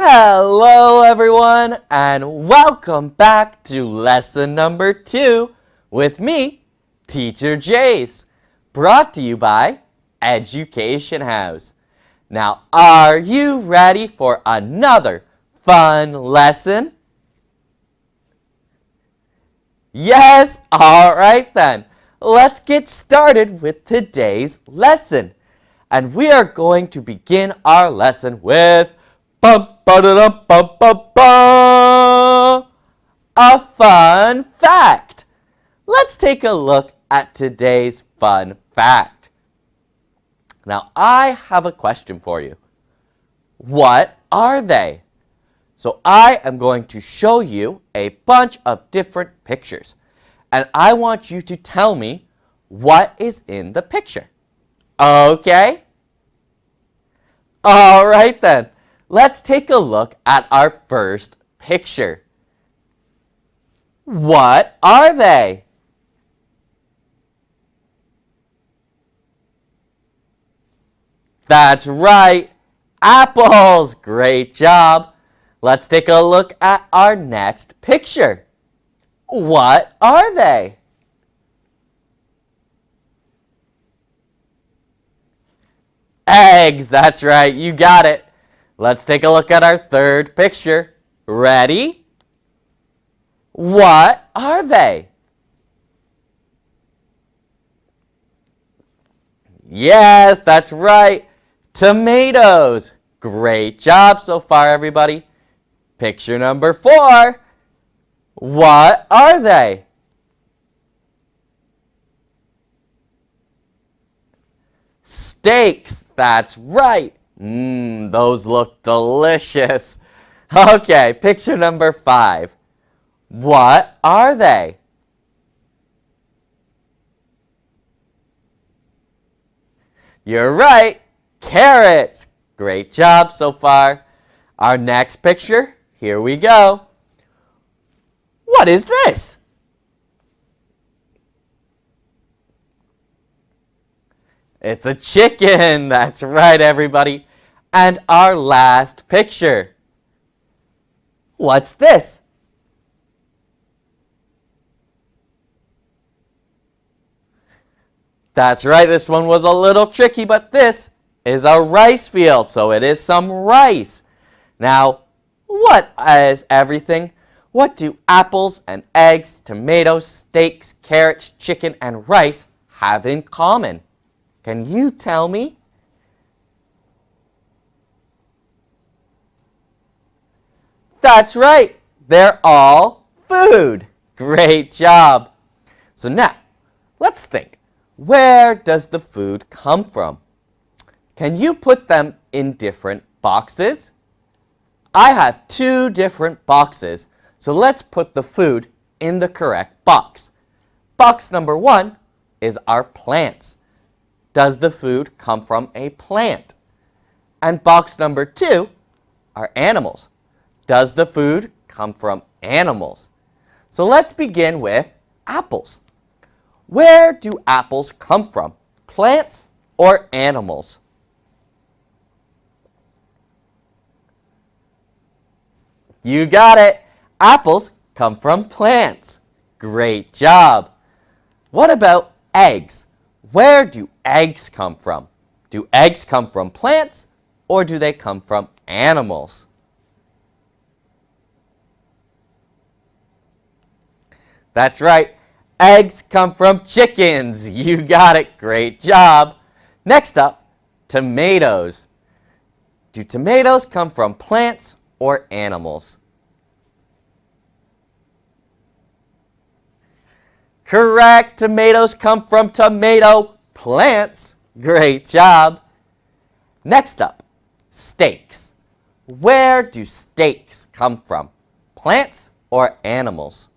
Hello everyone and welcome back to lesson number 2 with me, Teacher Jas, brought to you by Education House. Now, are you ready for another fun lesson? Yes, alright then. Let's get started with today's lesson. And we are going to begin our lesson with a fun fact. Let's take a look at today's fun fact. Now, I have a question for you. What are they? So I am going to show you a bunch of different pictures. And I want you to tell me what is in the picture. Okay? All right then. Let's take a look at our first picture. What are they? That's right, apples. Great job. Let's take a look at our next picture. What are they? Eggs. That's right, you got it. Let's take a look at our third picture. Ready? What are they? Yes, that's right. Tomatoes. Great job so far, everybody. Picture number 4. What are they? Steaks. That's right. Those look delicious. Okay, picture number 5. What are they? You're right. Carrots. Great job so far. Our next picture, here we go. What is this? It's a chicken. That's right, everybody. And our last picture. What's this? That's right, this one was a little tricky, but this is a rice field, so it is some rice. Now, what is everything? What do apples and eggs, tomatoes, steaks, carrots, chicken, and rice have in common? Can you tell me? That's right, they're all food. Great job. So now, let's think. Where does the food come from? Can you put them in different boxes? I have 2 different boxes, so let's put the food in the correct box. Box number 1 is our plants. Does the food come from a plant? And box number 2 are animals. Does the food come from animals? So let's begin with apples. Where do apples come from? Plants or animals? You got it. Apples come from plants. Great job. What about eggs? Where do eggs come from? Do eggs come from plants or do they come from animals? That's right. Eggs come from chickens. You got it. Great job. Next up, tomatoes. Do tomatoes come from plants or animals? Correct. Tomatoes come from tomato plants. Great job. Next up, steaks. Where do steaks come from? Plants or animals?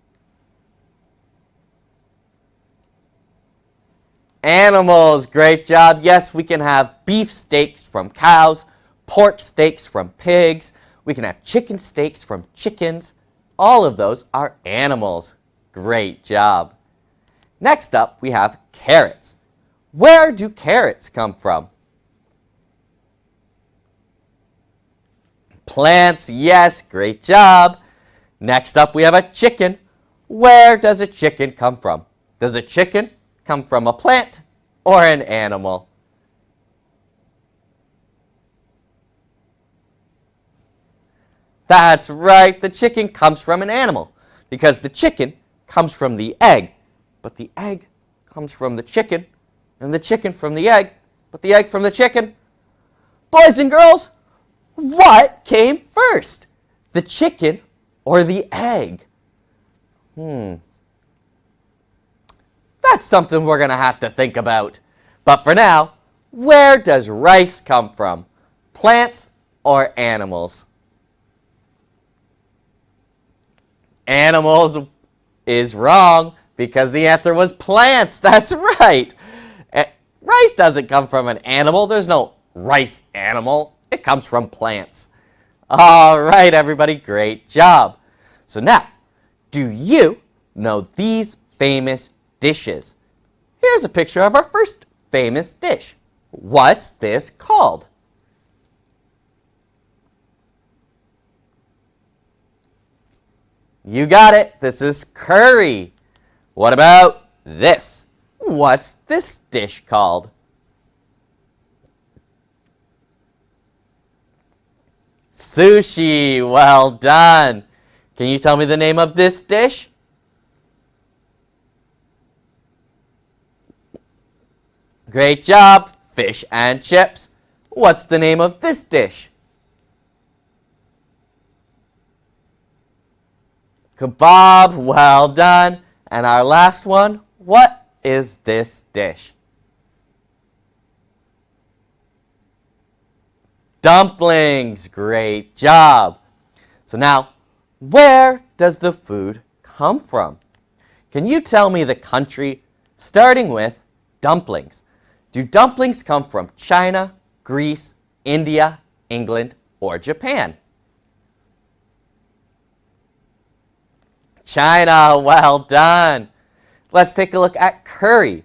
Animals. Great job. Yes, we can have beef steaks from cows, pork steaks from pigs. We can have chicken steaks from chickens. All of those are animals. Great job. Next up, we have carrots. Where do carrots come from? Plants, yes, great job. Next up, we have a chicken. Where does a chicken come from? Does a chicken come from a plant or an animal? That's right, the chicken comes from an animal because the chicken comes from the egg, but the egg comes from the chicken, and the chicken from the egg, but the egg from the chicken. Boys and girls, what came first? The chicken or the egg? That's something we're going to have to think about. But for now, where does rice come from? Plants or animals? Animals is wrong because the answer was plants. That's right. Rice doesn't come from an animal. There's no rice animal. It comes from plants. All right, everybody, great job. So now, do you know these famous dishes? Here's a picture of our first famous dish. What's this called? You got it. This is curry. What about this? What's this dish called? Sushi. Well done. Can you tell me the name of this dish? Great job. Fish and chips. What's the name of this dish? Kebab. Well done. And our last one, what is this dish? Dumplings. Great job. So now, where does the food come from? Can you tell me the country starting with dumplings? Do dumplings come from China, Greece, India, England, or Japan? China. Well done. Let's take a look at curry.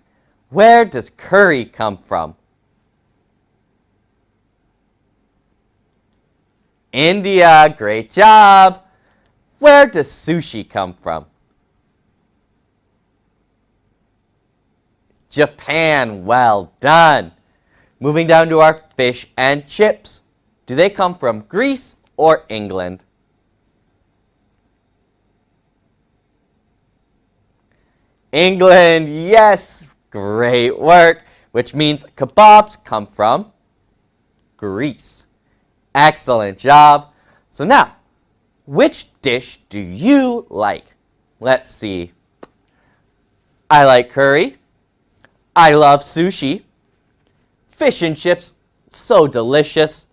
Where does curry come from? India. Great job. Where does sushi come from? Japan. Well done. Moving down to our fish and chips. Do they come from Greece or England? England. Yes. Great work. Which means kebabs come from Greece. Excellent job. So now, which dish do you like? Let's see. I like curry. I love sushi. Fish and chips, so delicious.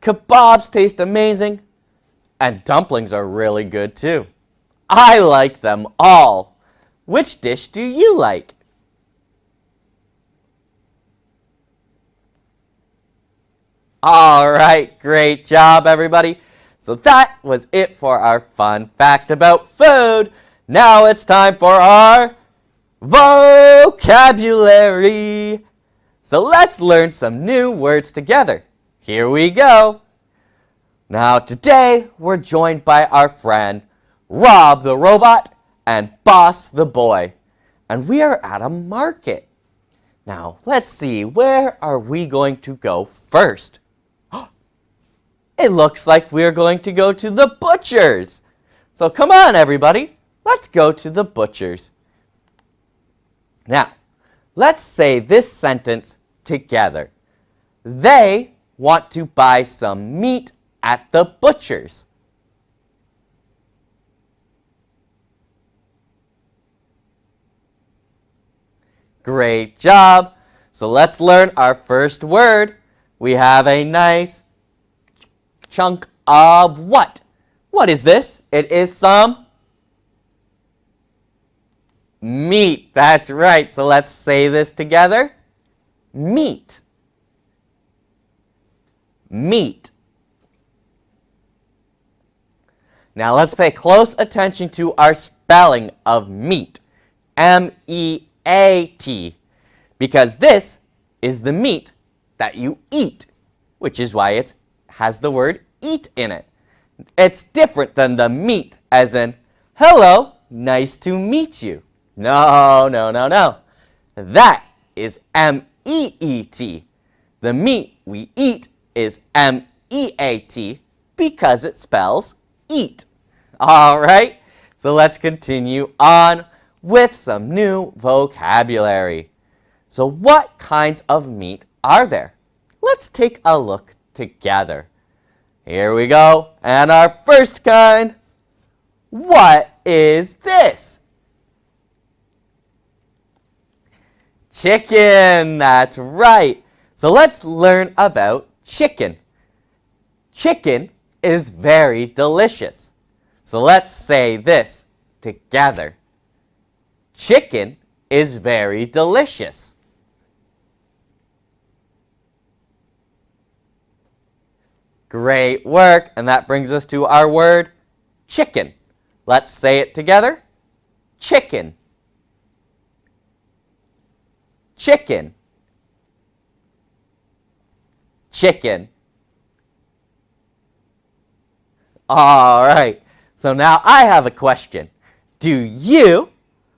Kebabs taste amazing. And dumplings are really good too. I like them all. Which dish do you like? All right, great job, everybody. So that was it for our fun fact about food. Now it's time for our vocabulary. So let's learn some new words together. Here we go. Now today we're joined by our friend Rob the robot and Boss the boy. And we are at a market. Now let's see, where are we going to go first? It looks like we're going to go to the butcher's. So come on, everybody. Let's go to the butcher's. Now, let's say this sentence together. They want to buy some meat at the butcher's. Great job. So let's learn our first word. We have a nice chunk of what? What is this? It is some meat. That's right. So let's say this together. Meat. Meat. Now let's pay close attention to our spelling of meat. M-E-A-T. Because this is the meat that you eat, which is why it has the word eat in it. It's different than the meet, as in, hello, nice to meet you. No, no, no, no. That is M-E-E-T. The meat we eat is M-E-A-T because it spells eat. All right, so let's continue on with some new vocabulary. So what kinds of meat are there? Let's take a look together. Here we go, and our first kind. What is this? Chicken, that's right. So let's learn about chicken. Chicken is very delicious. So let's say this together. Chicken is very delicious. Great work, and that brings us to our word chicken. Let's say it together. Chicken. Chicken. Chicken. All right, so now I have a question. Do you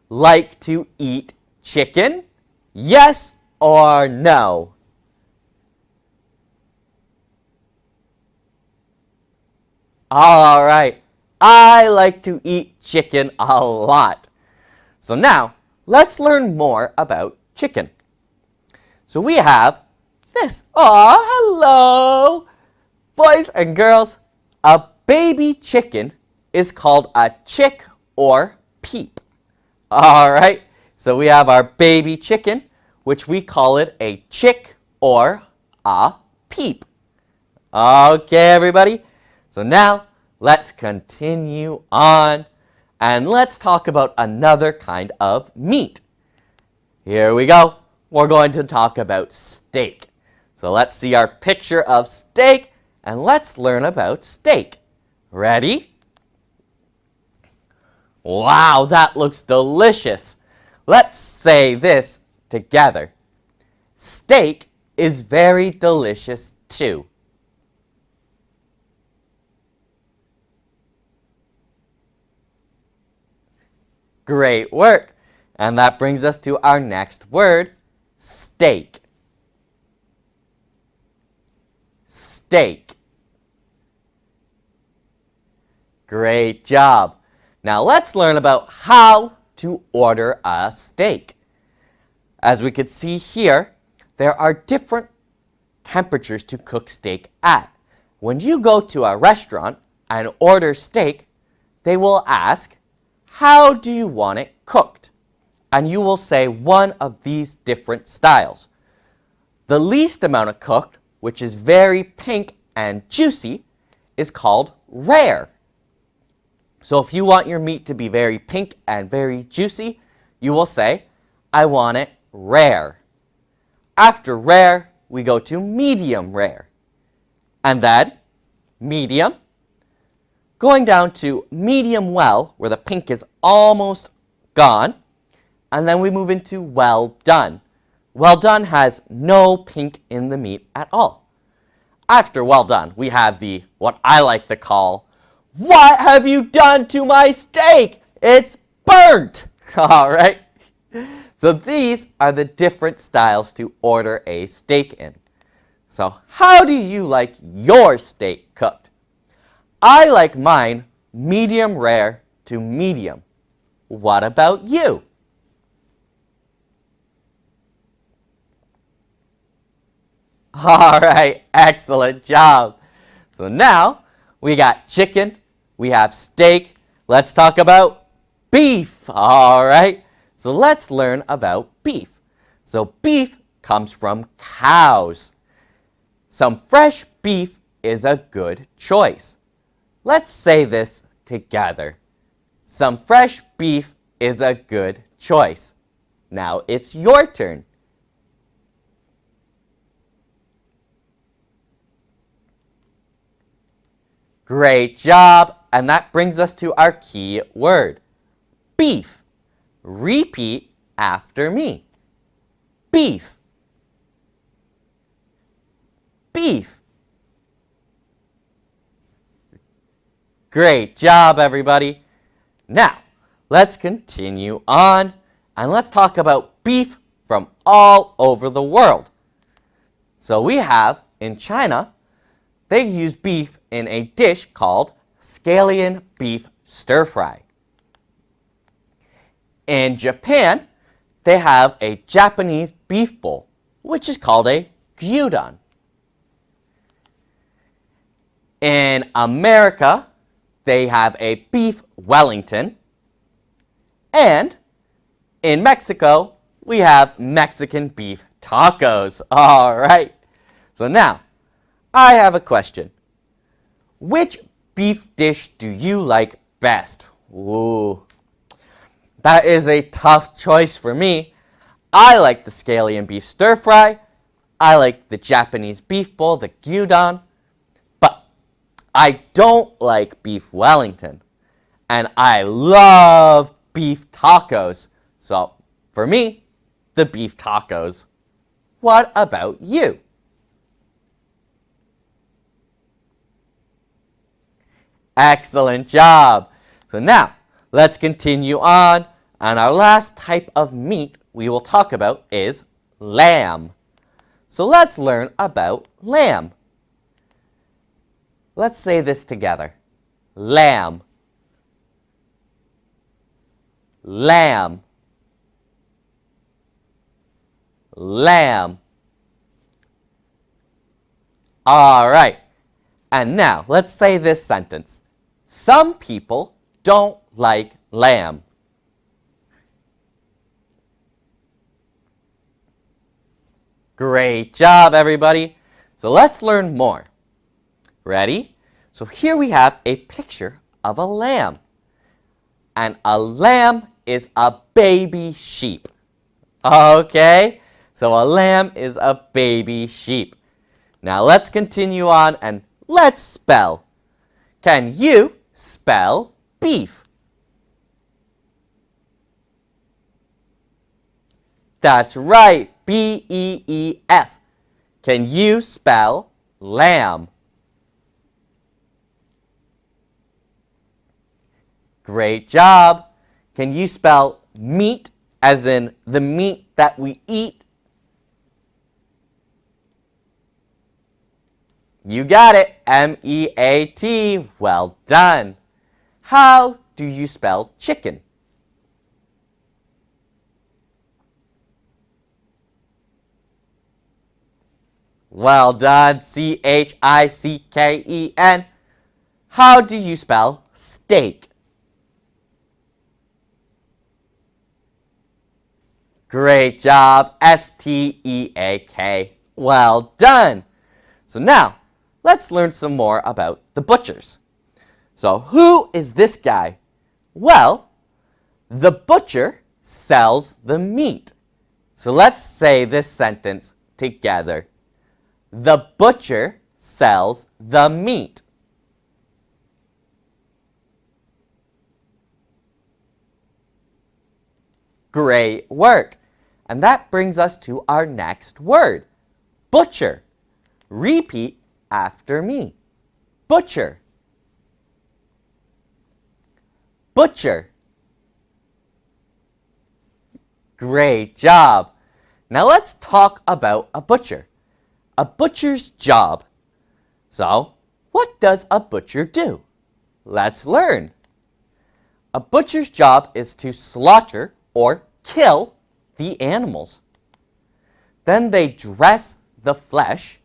like to eat chicken? Yes or no? All right, I like to eat chicken a lot. So now, let's learn more about chicken. So we have this. Aw, hello! Boys and girls, a baby chicken is called a chick or peep. All right, so we have our baby chicken, which we call it a chick or a peep. Okay, everybody. So now, let's continue on, and let's talk about another kind of meat. Here we go. We're going to talk about steak. So let's see our picture of steak, and let's learn about steak. Ready? Wow, that looks delicious. Let's say this together. Steak is very delicious too. Great work. And that brings us to our next word, steak. Steak. Great job. Now let's learn about how to order a steak. As we can see here, there are different temperatures to cook steak at. When you go to a restaurant and order steak, they will ask, how do you want it cooked? And you will say one of these different styles. The least amount of cooked, which is very pink and juicy, is called rare. So if you want your meat to be very pink and very juicy, you will say, I want it rare. After rare, we go to medium rare. And then medium, going down to medium well, where the pink is almost gone, and then we move into well done. Well done has no pink in the meat at all. After well done, we have the, what I like to call, what have you done to my steak? It's burnt! All right. So these are the different styles to order a steak in. So how do you like your steak cooked? I like mine medium rare to medium. What about you? All right, excellent job. So now we got chicken, we have steak. Let's talk about beef. All right, so let's learn about beef. So beef comes from cows. Some fresh beef is a good choice. Let's say this together. Some fresh beef is a good choice. Now it's your turn. Great job, and that brings us to our key word, beef. Repeat after me. Beef. Beef. Great job, everybody. Now, let's continue on and let's talk about beef from all over the world. So we have in China, they use beef in a dish called scallion beef stir fry. In Japan, they have a Japanese beef bowl, which is called a gyudon. In America, they have a beef Wellington. And in Mexico, we have Mexican beef tacos. All right. So now, I have a question. Which beef dish do you like best? Ooh, that is a tough choice for me. I like the scallion beef stir fry. I like the Japanese beef bowl, the gyudon. But I don't like beef Wellington. And I love beef tacos. So for me, the beef tacos. What about you? Excellent job. So now, let's continue on. And our last type of meat we will talk about is lamb. So let's learn about lamb. Let's say this together. Lamb. Lamb. Lamb. All right. And now, let's say this sentence. Some people don't like lamb. Great job, everybody. So let's learn more. Ready? So here we have a picture of a lamb. And a lamb is a baby sheep. Okay? So a lamb is a baby sheep. Now let's continue on and let's spell. Can you spell beef? That's right, B-E-E-F. Can you spell lamb? Great job. Can you spell meat as in the meat that we eat? You got it, M-E-A-T. Well done. How do you spell chicken? Well done, C-H-I-C-K-E-N. How do you spell steak? Great job, S-T-E-A-K. Well done. So now, let's learn some more about the butchers. So who is this guy? Well, the butcher sells the meat. So let's say this sentence together. The butcher sells the meat. Great work. And that brings us to our next word, butcher. Repeat after me. Butcher. Butcher. Great job. Now let's talk about a butcher. A butcher's job. So, what does a butcher do? Let's learn. A butcher's job is to slaughter or kill the animals. Then they dress the flesh.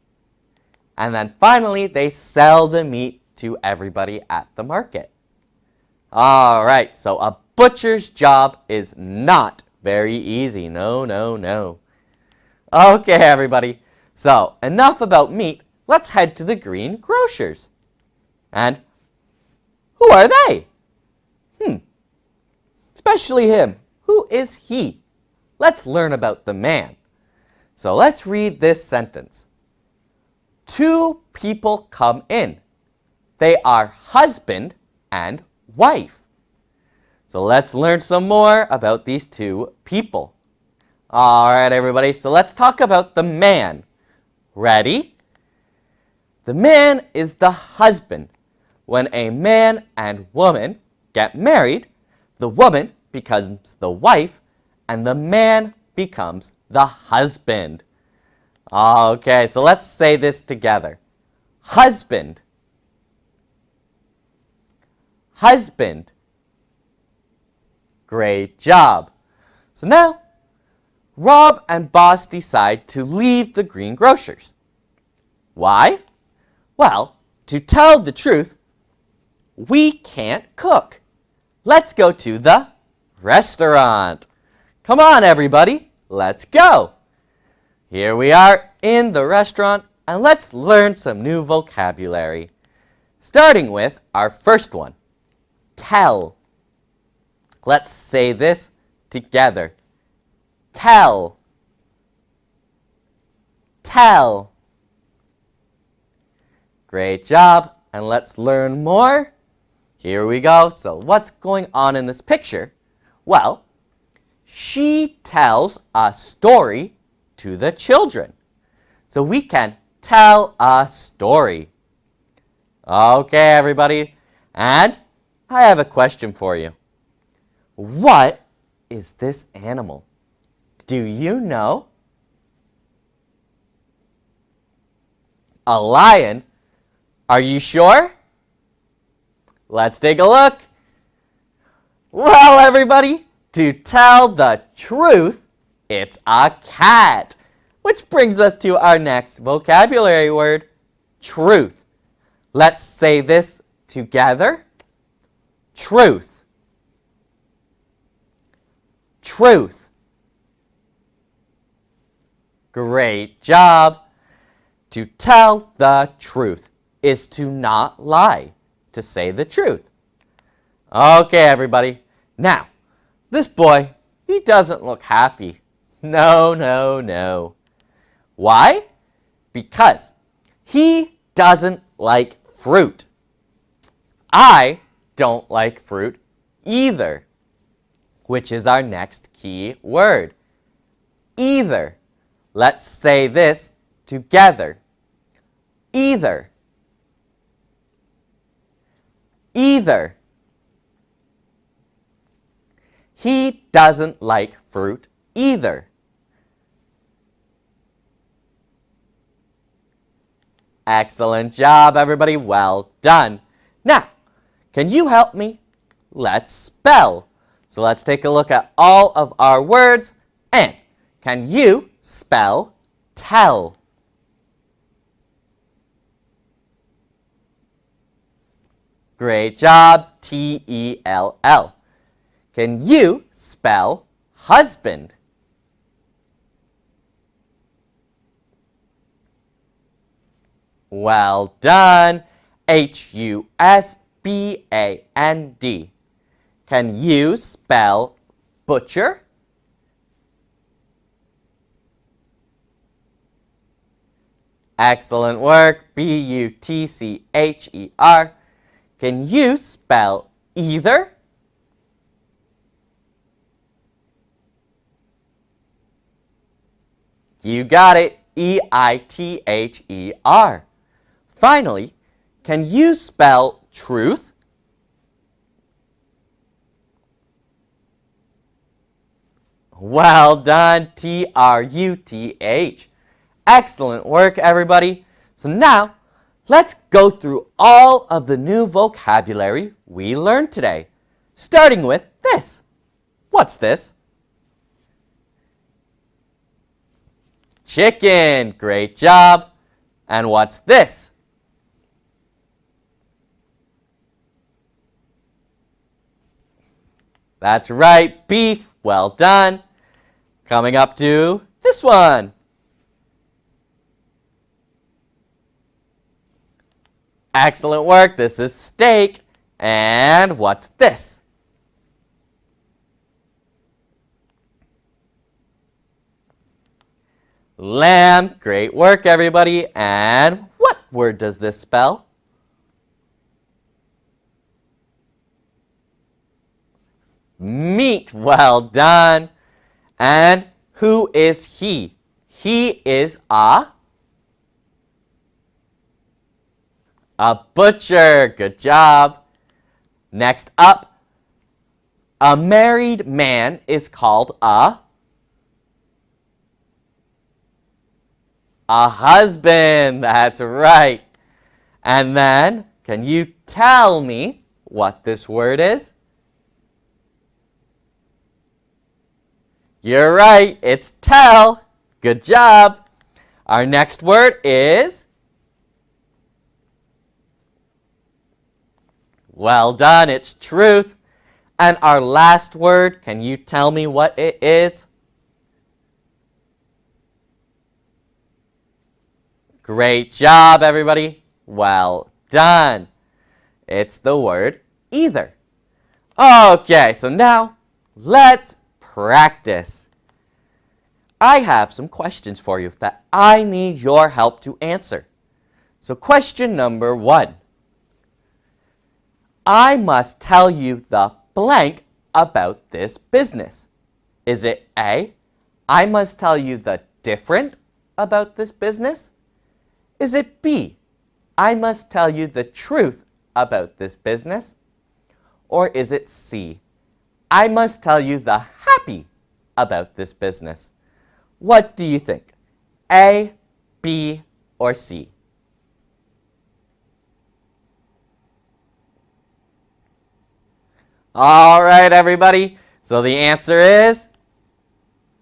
And then finally, they sell the meat to everybody at the market. All right, so a butcher's job is not very easy. No, no, no. Okay, everybody. So, enough about meat. Let's head to the green grocers. And who are they? Especially him. Who is he? Let's learn about the man. So let's read this sentence. Two people come in. They are husband and wife. So let's learn some more about these two people. All right, everybody. So let's talk about the man. Ready? The man is the husband, when a man and woman get married, the woman becomes the wife and the man becomes the husband. Okay, so let's say this together. Husband. Husband. Great job. So now, Rob and Boss decide to leave the greengrocers. Why? Well, to tell the truth, we can't cook. Let's go to the restaurant. Come on, everybody, let's go. Here we are in the restaurant, and let's learn some new vocabulary. Starting with our first one, tell. Let's say this together. Tell. Tell. Great job, and let's learn more. Here we go. So what's going on in this picture? Well, she tells a story to the children. So we can tell a story. Okay, everybody. And I have a question for you. What is this animal? Do you know? A lion? Are you sure? Let's take a look. Well, everybody, to tell the truth, it's a cat. Which brings us to our next vocabulary word, truth. Let's say this together. Truth. Truth. Great job. To tell the truth is to not lie, to say the truth. Okay, everybody. Now, this boy, he doesn't look happy. No, no, no. Why? Because he doesn't like fruit. I don't like fruit either, which is our next key word. Either. Let's say this together. Either. Either. He doesn't like fruit either. Excellent job, everybody. Well done. Now, can you help me? Let's spell. So let's take a look at all of our words. And can you spell tell? Great job. T-E-L-L. Can you spell husband? Well done. H-U-S-B-A-N-D. Can you spell butcher? Excellent work. B-U-T-C-H-E-R. Can you spell either? You got it. E-I-T-H-E-R. Finally, can you spell truth? Well done. T-R-U-T-H. Excellent work, everybody. So now, let's go through all of the new vocabulary we learned today, starting with this. What's this? Chicken. Great job. And what's this? That's right, beef. Well done. Coming up to this one. Excellent work. This is steak. And what's this? Lamb. Great work, everybody. And what word does this spell? Meat. Well done. And who is he? He is a A butcher. Good job. Next up, a married man is called a husband. That's right. And then, can you tell me what this word is? You're right, it's tell. Good job. Our next word is, well done, it's truth. And our last word, can you tell me what it is? Great job, everybody. Well done. It's the word either. Okay, so now let's practice. I have some questions for you that I need your help to answer. So question number 1. I must tell you the blank about this business. Is it A, I must tell you the different about this business? Is it B, I must tell you the truth about this business? Or is it C, I must tell you the happy about this business? What do you think? A, B, or C? All right, everybody. So the answer is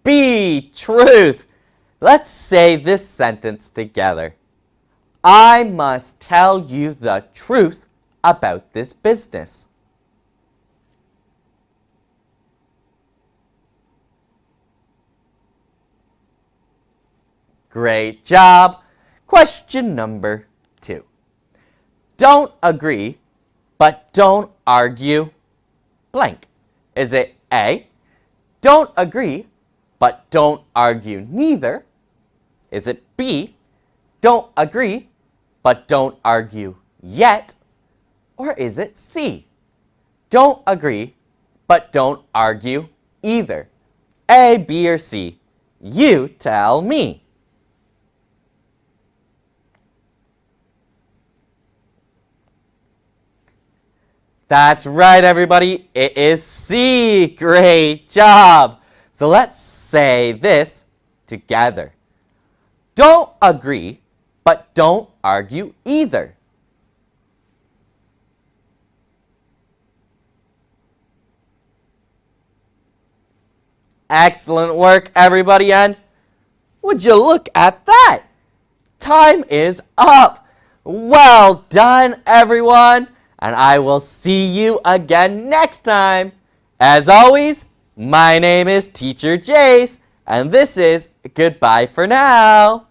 B, truth. Let's say this sentence together. I must tell you the truth about this business. Great job. Question number 2. Don't agree, but don't argue blank. Is it A, don't agree, but don't argue neither? Is it B, don't agree, but don't argue yet? Or is it C, don't agree, but don't argue either? A, B, or C? You tell me. That's right, everybody. It is C. Great job. So let's say this together. Don't agree, but don't argue either. Excellent work, everybody, and would you look at that? Time is up. Well done, everyone, and I will see you again next time. As always, my name is Teacher Jace, and this is goodbye for now.